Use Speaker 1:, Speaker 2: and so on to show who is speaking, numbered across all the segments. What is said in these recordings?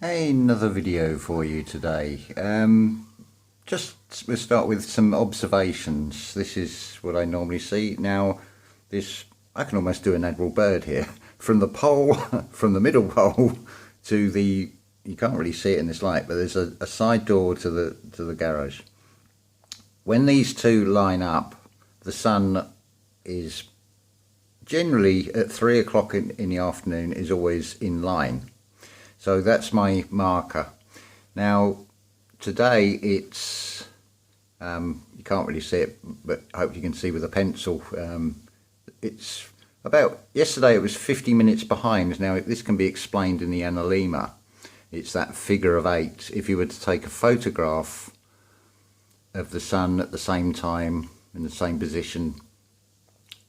Speaker 1: Hey, another video for you today. We'll start with some observations. This is what I normally see. Now, I can almost do an Admiral Byrd here. From the pole, from the middle pole to the, you can't really see it in this light, but there's a side door to the garage. When these two line up, the sun is generally at 3 o'clock in the afternoon is always in line. So that's my marker. Now today it's, you can't really see it, but I hope you can see with a pencil. It's about, yesterday it was 50 minutes behind. Now this can be explained in the analemma. It's that figure of 8. If you were to take a photograph of the sun at the same time, in the same position,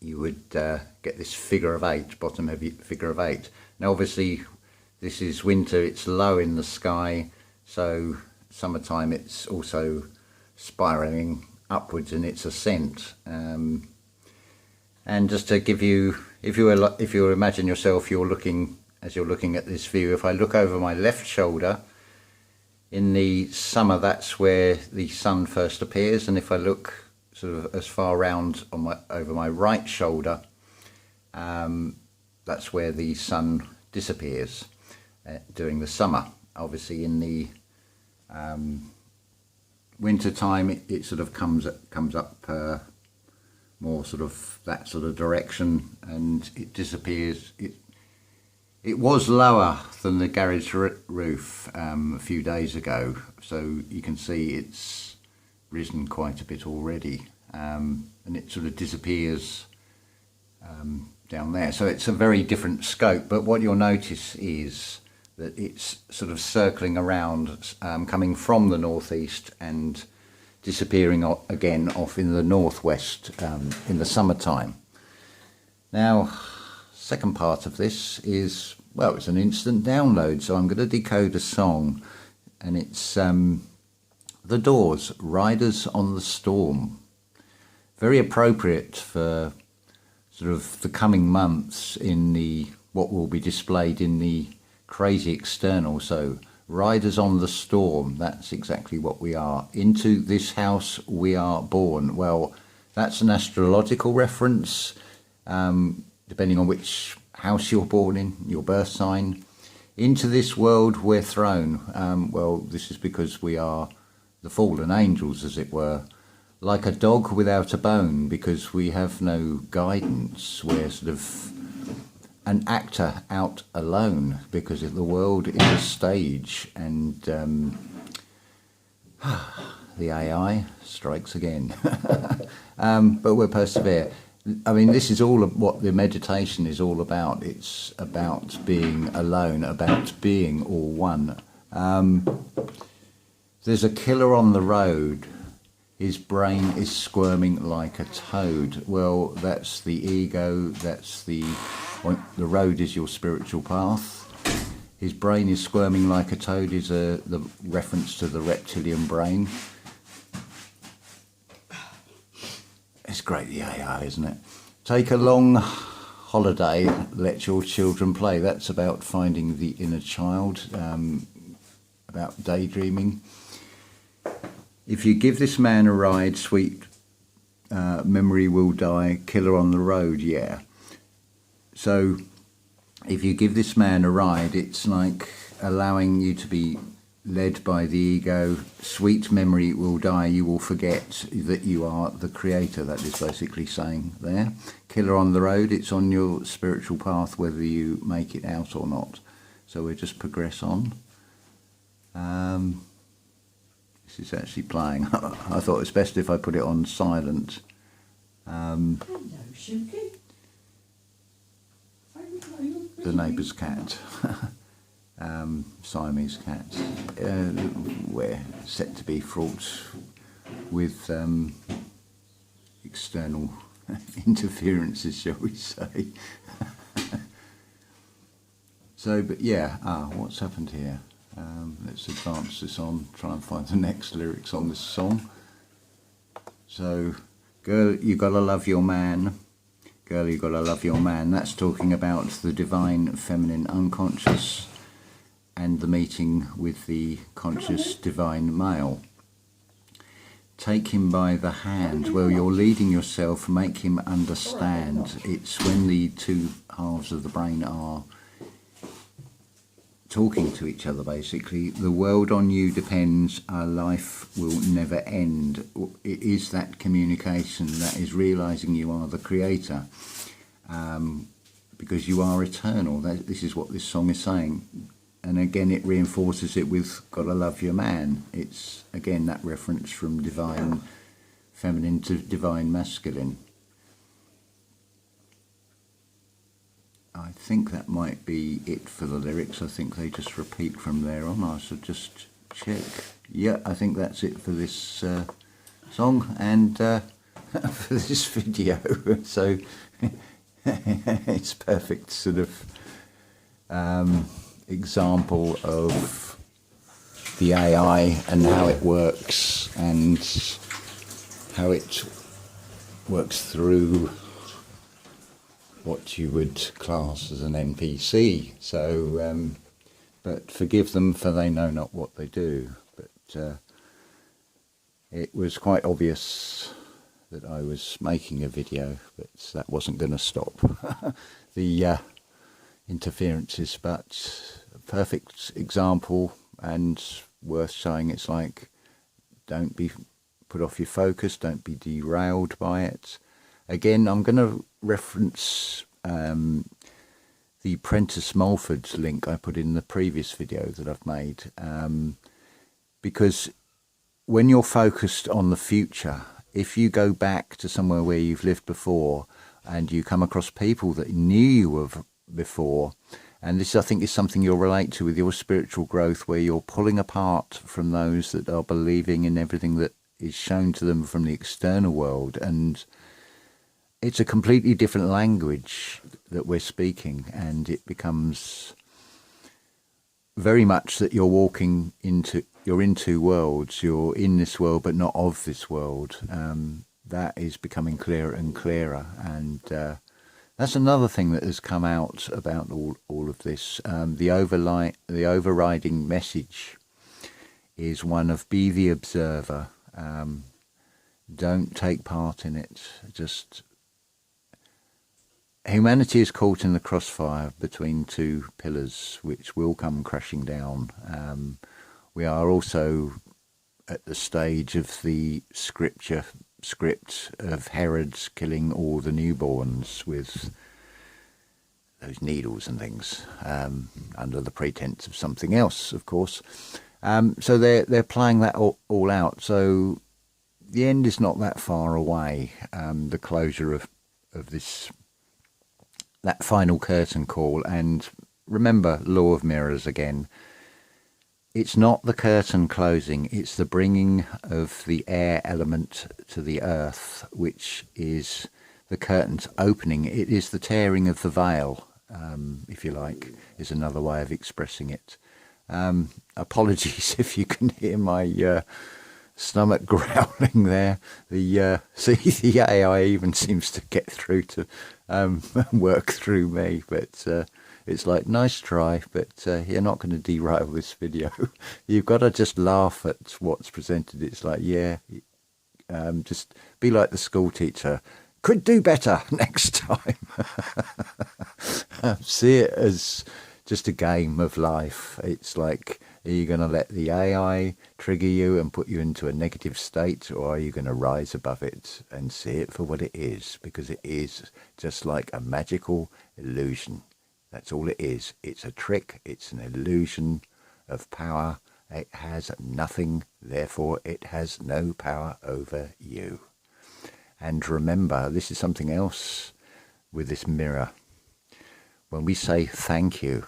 Speaker 1: you would get this figure of 8, bottom heavy figure of 8. Now obviously this is winter, it's low in the sky, so summertime it's also spiraling upwards in its ascent. And just to give you, if you imagine yourself, as you're looking at this view, if I look over my left shoulder, in the summer that's where the sun first appears, and if I look sort of as far round over my right shoulder, that's where the sun disappears during the summer. Obviously in the winter time it sort of comes up more sort of that sort of direction, and it disappears. It was lower than the garage roof a few days ago, so you can see it's risen quite a bit already, and it sort of disappears down there. So it's a very different scope, but what you'll notice is that it's sort of circling around, coming from the northeast and disappearing again off in the northwest in the summertime. Now, second part of this is, well, it's an instant download, so I'm going to decode a song, and it's The Doors, Riders on the Storm. Very appropriate for sort of the coming months in what will be displayed in the crazy external. So riders on the storm, that's exactly what we are. Into this house we are born. Well, that's an astrological reference, depending on which house you're born in, your birth sign. Into this world we're thrown. Well, this is because we are the fallen angels, as it were. Like a dog without a bone, because we have no guidance. We're sort of an actor out alone, because the world is a stage, and the AI strikes again. But we'll persevere. I mean, this is all of what the meditation is all about. It's about being alone, about being all one. There's a killer on the road. His brain is squirming like a toad. Well, that's the ego, that's the road is your spiritual path. His brain is squirming like a toad is the reference to the reptilian brain. It's great, the AI, isn't it? Take a long holiday, let your children play. That's about finding the inner child, about daydreaming. If you give this man a ride, sweet memory will die, killer on the road, yeah. So if you give this man a ride, it's like allowing you to be led by the ego. Sweet memory will die, you will forget that you are the creator. That is basically saying there. Killer on the road, it's on your spiritual path whether you make it out or not. So we'll just progress on. This is actually playing. I thought it's best if I put it on silent.
Speaker 2: Hello, Suki.
Speaker 1: The neighbour's cat. Siamese cat. We're set to be fraught with external interferences, shall we say. So, but yeah, what's happened here? Let's advance this on, try and find the next lyrics on this song. So, girl, you gotta love your man. Girl, you gotta love your man. That's talking about the divine feminine unconscious. And and the meeting with the conscious divine male. Take him by the hand where you're leading yourself, make him understand. It's when the two halves of the brain are talking to each other, basically. The world on you depends, our life will never end. It is that communication, that is realising you are the creator, because you are eternal. This is what this song is saying. And again, it reinforces it with "Gotta love your man." It's again that reference from divine feminine to divine masculine. I think that might be it for the lyrics. I think they just repeat from there on. I should just check. Yeah, I think that's it for this song and for this video. So it's perfect sort of example of the AI and how it works and how it works through what you would class as an NPC. So, but forgive them, for they know not what they do. But it was quite obvious that I was making a video, but that wasn't going to stop the interferences. But a perfect example and worth showing. It's like, don't be put off your focus, don't be derailed by it. Again, I'm going to reference the Prentice Mulford link I put in the previous video that I've made, because when you're focused on the future, if you go back to somewhere where you've lived before and you come across people that knew you of before, and this I think is something you'll relate to with your spiritual growth, where you're pulling apart from those that are believing in everything that is shown to them from the external world, and it's a completely different language that we're speaking, and it becomes very much that you're in two worlds. You're in this world but not of this world. That is becoming clearer and clearer, and that's another thing that has come out about all of this. The overriding message is one of be the observer. Don't take part in it. Just humanity is caught in the crossfire between two pillars which will come crashing down. We are also at the stage of the script of Herod's killing all the newborns with those needles and things, under the pretense of something else, of course. So they're playing that all out. So the end is not that far away. The closure of this, that final curtain call. And remember, law of mirrors again. It's not the curtain closing, it's the bringing of the air element to the earth, which is the curtain's opening. It is the tearing of the veil, if you like, is another way of expressing it. Apologies if you can hear my stomach growling there. The AI even seems to get through to work through me, but it's like, nice try, but you're not going to derail this video. You've got to just laugh at what's presented. It's like, yeah, just be like the school teacher. Could do better next time. See it as just a game of life. It's like, are you going to let the AI trigger you and put you into a negative state, or are you going to rise above it and see it for what it is? Because it is just like a magical illusion. That's all it is. It's a trick. It's an illusion of power. It has nothing, therefore it has no power over you. And remember, this is something else with this mirror. When we say thank you,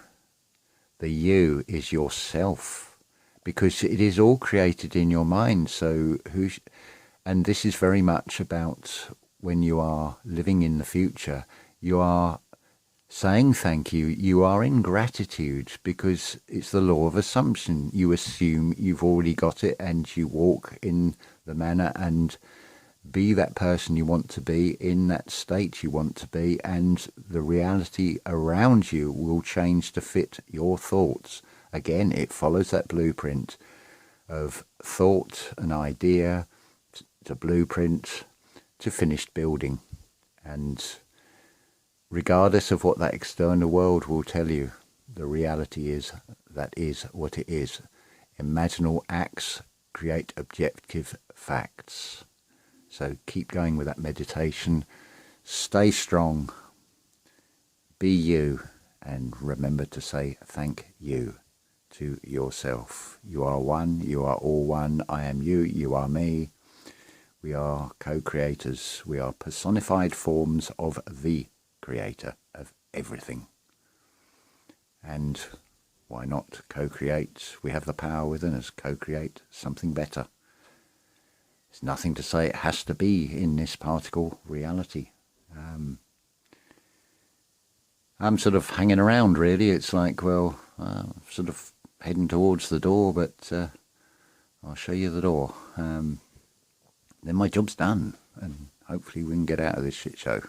Speaker 1: the you is yourself, because it is all created in your mind. So and this is very much about when you are living in the future, you are saying thank you, you are in gratitude, because it's the law of assumption. You assume you've already got it, and you walk in the manner and be that person you want to be, in that state you want to be, and the reality around you will change to fit your thoughts again, it follows that blueprint of thought, an idea, to blueprint, to finished building. And regardless of what that external world will tell you, the reality is that is what it is. Imaginal acts create objective facts. So keep going with that meditation. Stay strong. Be you. And remember to say thank you to yourself. You are one. You are all one. I am you. You are me. We are co-creators. We are personified forms of the creator of everything. And why not co-create? We have the power within us. Co-create something better. There's nothing to say it has to be in this particle reality. I'm sort of hanging around, really. It's like, well, sort of heading towards the door, but I'll show you the door. Then my job's done, and hopefully we can get out of this shit show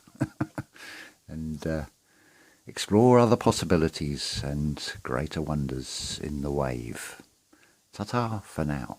Speaker 1: and explore other possibilities and greater wonders in the wave. Ta-ta for now.